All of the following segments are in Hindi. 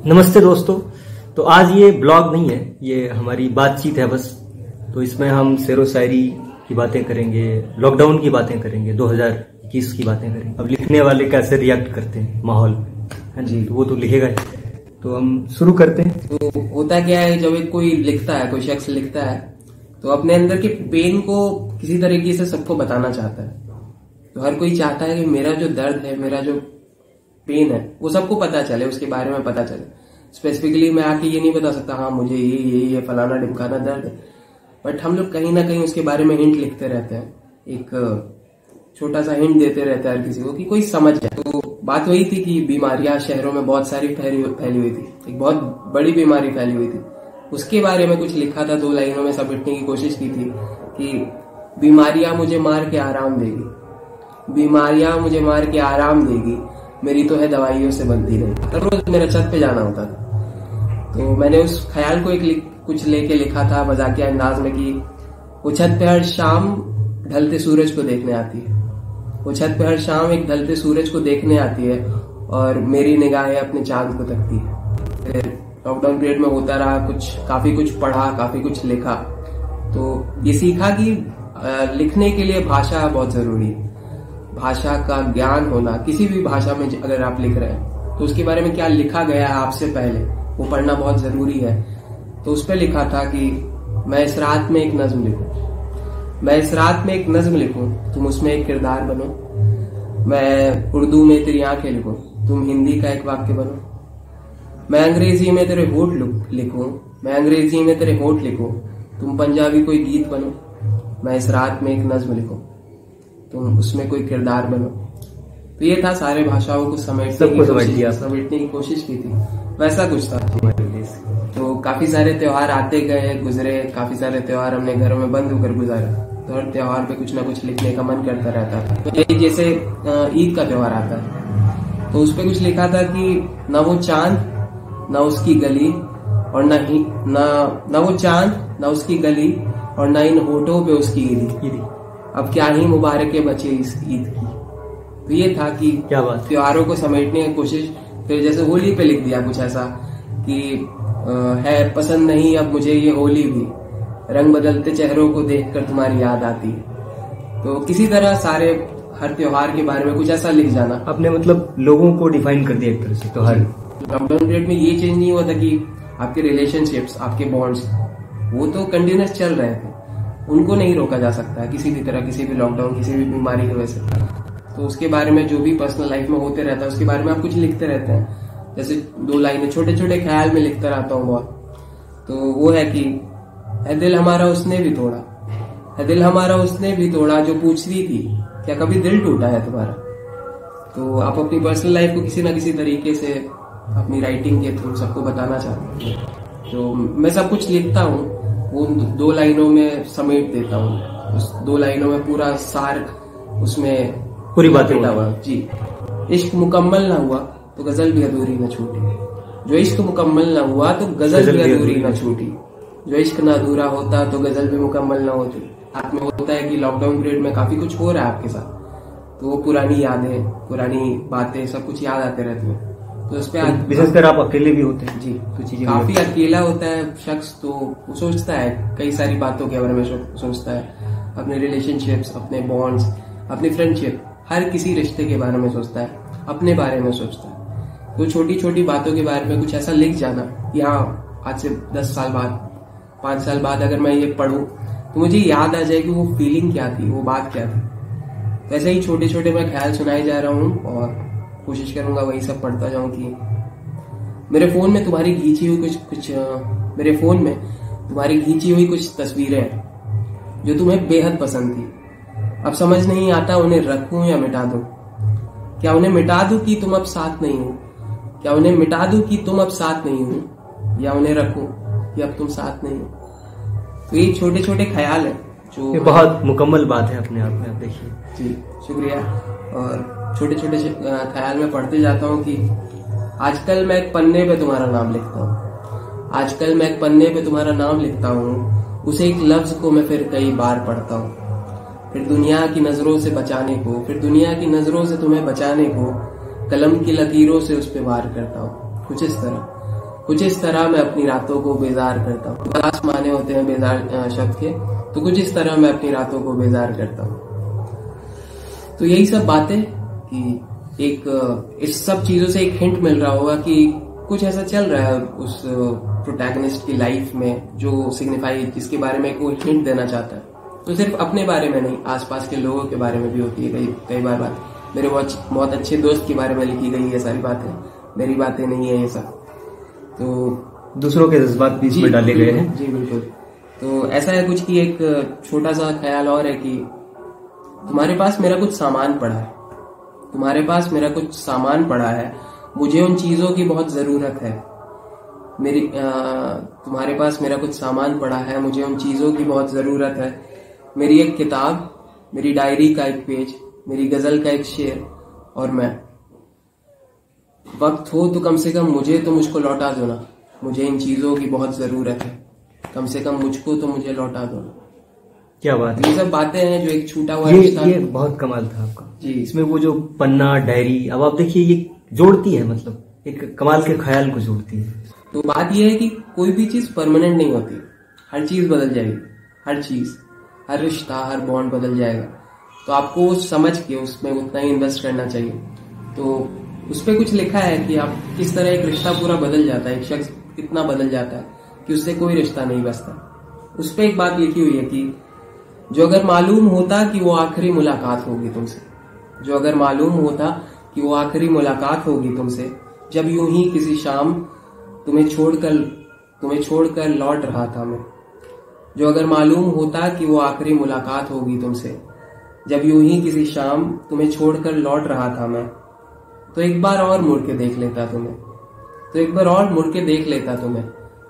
नमस्ते दोस्तों। तो आज ये ब्लॉग नहीं है, ये हमारी बातचीत है बस। तो इसमें हम शेरो शायरी की बातें करेंगे, लॉकडाउन की बातें करेंगे, 2021 की बातें करेंगे। अब लिखने वाले कैसे रिएक्ट करते हैं माहौल, हाँ जी, तो वो तो लिखेगा ही। तो हम शुरू करते हैं। तो होता क्या है, जब एक कोई लिखता है, कोई शख्स लिखता है तो अपने अंदर के पेन को किसी तरीके से सबको बताना चाहता है। तो हर कोई चाहता है कि मेरा जो दर्द है, मेरा जो पेन है, वो सबको पता चले, उसके बारे में पता चले। स्पेसिफिकली मैं आके ये नहीं बता सकता हाँ मुझे ये फलाना ढिमकाना दर्द है, बट हम लोग कहीं ना कहीं उसके बारे में हिंट लिखते रहते हैं, एक छोटा सा हिंट देते रहते हैं हर किसी को कि कोई समझ जाए। तो बात वही थी कि बीमारियां शहरों में बहुत सारी फैली हुई थी, एक बहुत बड़ी बीमारी फैली हुई थी। उसके बारे में कुछ लिखा था, 2 लाइनों में समेटने की कोशिश की थी कि बीमारियां मुझे मार के आराम देगी, बीमारियां मुझे मार के आराम देगी, मेरी तो है दवाइयों से बनती नहीं। हर रोज मेरा छत पे जाना होता था। तो मैंने उस ख्याल को कुछ लेके लिखा था मजाकिया अंदाज में कि वो छत पे हर शाम ढलते सूरज को देखने आती है, वो छत पे हर शाम एक ढलते सूरज को देखने आती है और मेरी निगाहें अपने चांद को तकती है। फिर लॉकडाउन पीरियड में होता रहा, काफी कुछ पढ़ा, काफी कुछ लिखा। तो ये सीखा कि लिखने के लिए भाषा बहुत जरूरी है, भाषा का ज्ञान होना। किसी भी भाषा में अगर आप लिख रहे हैं तो उसके बारे में क्या लिखा गया है आपसे पहले वो पढ़ना बहुत जरूरी है। तो उस पर लिखा था कि मैं इस रात में एक नज्म लिखूं, मैं इस रात में एक नज्म लिखूं, तुम उसमें एक किरदार बनो। मैं उर्दू में तेरी आंखें लिखूं, तुम हिंदी का एक वाक्य बनो। मैं अंग्रेजी में तेरे होठ लिखूं, मैं अंग्रेजी में तेरे होठ लिखूं, तुम पंजाबी कोई गीत बनो। मैं इस रात में एक नज्म लिखूं, तुम उसमें कोई किरदार बनो। तो ये था, सारे भाषाओं को समेटने की कोशिश की थी, वैसा कुछ था। तो काफी सारे त्योहार आते गए, गुजरे, काफी सारे त्योहार हमने घरों में बंद होकर गुजारा। तो हर त्योहार पे कुछ ना कुछ लिखने का मन करता रहता था। तो जैसे ईद का त्योहार आता है तो उस पर कुछ लिखा था कि न वो चांद न उसकी गली, और न वो चांद न उसकी गली, और न इन होठों पे उसकी ईदी, अब क्या ही मुबारक बचे इस ईद की। तो ये था कि क्या बात, त्योहारों को समेटने की कोशिश। फिर जैसे होली पे लिख दिया कुछ ऐसा कि है पसंद नहीं अब मुझे ये होली भी, रंग बदलते चेहरों को देखकर तुम्हारी याद आती। तो किसी तरह सारे हर त्योहार के बारे में कुछ ऐसा लिख जाना। आपने मतलब लोगों को डिफाइन कर दिया एक तरह से। तो हर लॉकडाउन पीरियड में ये चेंज नहीं हुआ था कि आपके रिलेशनशिप्स, आपके बॉन्ड्स वो तो कंटिन्यूस चल रहे थे, उनको नहीं रोका जा सकता है किसी भी तरह, किसी भी लॉकडाउन, किसी भी बीमारी की वजह से। तो उसके बारे में जो भी पर्सनल लाइफ में होते रहता है उसके बारे में आप कुछ लिखते रहते हैं। जैसे 2 लाइनें छोटे छोटे ख्याल में लिखता रहता हूँ बहुत। तो वो है कि है दिल हमारा उसने भी तोड़ा, है दिल हमारा उसने भी तोड़ा, जो पूछती थी क्या कभी दिल टूटा है तुम्हारा। तो आप अपनी पर्सनल लाइफ को किसी ना किसी तरीके से अपनी राइटिंग के थ्रू सबको बताना चाहते हैं। तो मैं सब कुछ लिखता हूँ वो 2 लाइनों में समेट देता हूँ। उस 2 लाइनों में पूरा सार, उसमें पूरी बातें हुआ जी। इश्क मुकम्मल ना हुआ तो गजल भी अधूरी न छूटी, जो इश्क मुकम्मल ना हुआ तो गजल भी अधूरी न छूटी, जो इश्क ना अधूरा होता तो गजल भी मुकम्मल ना होती। आप में होता है कि लॉकडाउन पीरियड में काफी कुछ हो रहा है आपके साथ, तो वो पुरानी यादें, पुरानी बातें, सब कुछ याद आते रहती है। तो उस पर विशेषकर आप अकेले भी होते हैं जी, तो चीजें काफी अकेला होता है शख्स, तो वो सोचता है कई सारी बातों के बारे में, सोचता है अपने रिलेशनशिप्स, अपने बॉन्ड्स, अपनी फ्रेंडशिप, हर किसी रिश्ते के बारे में सोचता है, अपने बारे में सोचता है। तो छोटी छोटी बातों के बारे में कुछ ऐसा लिख जाना कि हाँ आज से 10 साल बाद, 5 साल बाद अगर मैं ये पढ़ूं तो मुझे याद आ जाए कि वो फीलिंग क्या थी, वो बात क्या थी। तो ऐसे ही छोटे छोटे मैं ख्याल सुनाए जा रहा हूँ और कोशिश करूंगा वही सब पढ़ता जाऊं कि मेरे फोन में तुम्हारी खींची हुई मेरे फोन में तुम्हारी खींची हुई कुछ तस्वीरें हैं जो तुम्हें बेहद पसंद थी। अब समझ नहीं आता उन्हें रखूं या मिटा दूं, क्या उन्हें मिटा दूं कि तुम अब साथ नहीं हो, क्या उन्हें मिटा दूं कि तुम अब साथ नहीं हो, या उन्हें रखूं कि अब तुम साथ नहीं हो। तो ये छोटे छोटे ख्याल है जो ये बहुत मुकम्मल बात है अपने आप में, आप देखिए जी, शुक्रिया। और छोटे छोटे ख्याल में पढ़ते जाता हूँ कि आजकल मैं एक पन्ने पे तुम्हारा नाम लिखता हूँ, आजकल मैं एक पन्ने पे तुम्हारा नाम लिखता हूँ, उसे एक लफ्ज को मैं फिर कई बार पढ़ता हूँ, फिर दुनिया की नजरों से बचाने को, फिर दुनिया की नजरों से तुम्हें बचाने को कलम की लकीरों से उस पे वार करता हूँ। कुछ इस तरह कुछ इस तरह मैं अपनी रातों को बेजार करता हूँ। तलाश माने होते हैं बेजार शब्द के, तो कुछ इस तरह मैं अपनी रातों को बेजार करता हूँ। तो यही सब बातें कि एक इस सब चीजों से एक हिंट मिल रहा होगा कि कुछ ऐसा चल रहा है उस प्रोटैगनिस्ट की लाइफ में जो सिग्निफाई, जिसके बारे में कोई हिंट देना चाहता है। तो सिर्फ अपने बारे में नहीं, आसपास के लोगों के बारे में भी होती है कई बार बात। मेरे बहुत अच्छे दोस्त के बारे में लिखी गई ये सारी बातें, मेरी बातें नहीं है ये सब। तो दूसरों के जज्बात भी इसमें डाले गए हैं। जी बिल्कुल। तो ऐसा है कुछ कि एक छोटा सा ख्याल और है कि तुम्हारे पास मेरा कुछ सामान पड़ा है, तुम्हारे पास मेरा कुछ सामान पड़ा है, मुझे उन चीजों की बहुत जरूरत है। तुम्हारे पास मेरा कुछ सामान पड़ा है, मुझे उन चीजों की बहुत जरूरत है। मेरी एक किताब, मेरी डायरी का एक पेज, मेरी गजल का एक शेर और मैं। वक्त हो तो कम से कम मुझे तो मुझको लौटा दो ना, मुझे इन चीजों की बहुत जरूरत है, कम से कम मुझको तो मुझे लौटा दो ना। क्या बात है। ये सब बातें हैं जो एक छूटा हुआ ये बहुत कमाल था आपका जी। इसमें वो जो पन्ना डायरी, अब आप देखिए ये जोड़ती है, मतलब एक कमाल के ख्याल को जोड़ती है। तो बात ये है कि कोई भी चीज परमानेंट नहीं होती, हर चीज बदल जाएगी, हर चीज, हर रिश्ता, हर बॉन्ड बदल जाएगा। तो आपको समझ के उसमें उतना ही इन्वेस्ट करना चाहिए। तो उस पर कुछ लिखा है कि आप किस तरह एक रिश्ता पूरा बदल जाता है, एक शख्स कितना बदल जाता है कि उससे कोई रिश्ता नहीं बचता। उस पर एक बात लिखी हुई है कि जो अगर मालूम होता कि वो आखिरी मुलाकात होगी तुमसे, जो अगर मालूम होता कि वो आखिरी मुलाकात होगी तुमसे, जब यूं ही किसी शाम तुम्हें छोड़कर लौट रहा था मैं। जो अगर मालूम होता कि वो आखिरी मुलाकात होगी तुमसे, जब यूं ही किसी शाम तुम्हें छोड़कर लौट रहा था मैं, तो एक बार और मुड़ के देख लेता तुम्हें, तो एक बार और मुड़ के देख लेता तुम्हें,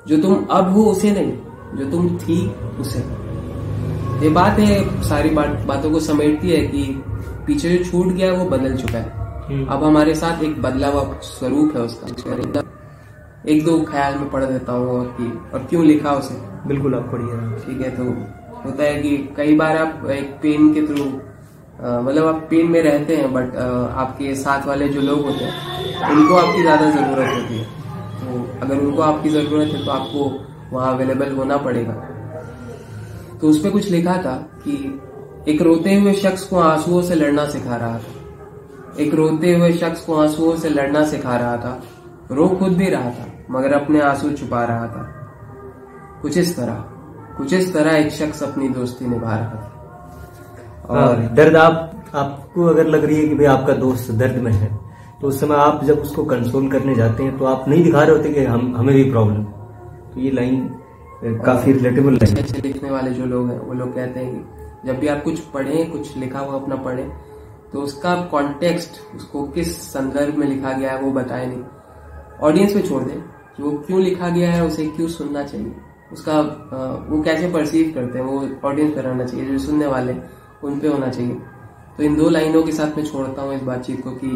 जो तुम अब हो उसे नहीं, जो तुम थी उसे। ये बात है, सारी बातों को समेटती है कि पीछे जो छूट गया वो बदल चुका है। अब हमारे साथ एक बदला हुआ स्वरूप है उसका। एक दो ख्याल में पढ़ देता हूँ और क्यों लिखा उसे। बिल्कुल, आप पढ़िए। ठीक है। तो होता है कि कई बार आप एक पेन के थ्रू, मतलब आप पेन में रहते हैं, बट आपके साथ वाले जो लोग होते हैं उनको आपकी ज्यादा जरूरत होती है। तो अगर उनको आपकी जरूरत है तो आपको वहां अवेलेबल होना पड़ेगा। तो उसपे कुछ लिखा था कि एक रोते हुए शख्स को आंसुओं से लड़ना सिखा रहा था, एक रोते हुए शख्स को आंसुओं से लड़ना सिखा रहा था, रो खुद भी रहा था मगर अपने आंसू छुपा रहा था। कुछ इस तरह एक शख्स अपनी दोस्ती निभा रहा था। और दर्द आपको अगर लग रही है कि भाई आपका दोस्त दर्द में है, तो उस समय आप जब उसको कंसोल करने जाते हैं तो आप नहीं दिखा रहे होते कि हमें भी प्रॉब्लम। तो ये लाइन काफी रिलेटेबल लाइन। अच्छे लिखने वाले जो लोग हैं वो लोग कहते हैं कि जब भी आप कुछ पढ़ें, कुछ लिखा हुआ अपना पढ़ें, तो उसका कॉन्टेक्स्ट, उसको किस संदर्भ में लिखा गया है वो बताए नहीं, ऑडियंस पे छोड़ दें कि वो क्यों लिखा गया है, उसे क्यों सुनना चाहिए, उसका वो कैसे परसीव करते हैं वो ऑडियंस पर रहना चाहिए, जो सुनने वाले उन पे होना चाहिए। तो इन दो लाइनों के साथ मैं छोड़ता हूँ इस बातचीत को कि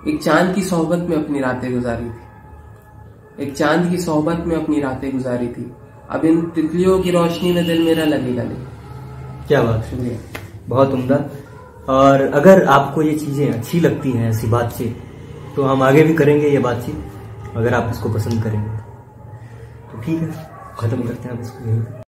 एक चांद की सोहबत में अपनी रातें गुजारी थी, एक चांद की सोहबत में अपनी रातें गुजारी थी, अब इन तितलियों की रोशनी में दिल मेरा लगेगा नहीं। क्या बात, शुक्रिया, बहुत उम्दा। और अगर आपको ये चीजें अच्छी लगती हैं, ऐसी बातचीत, तो हम आगे भी करेंगे ये बातचीत, अगर आप इसको पसंद करेंगे तो ठीक है, खत्म करते हैं आप इसको।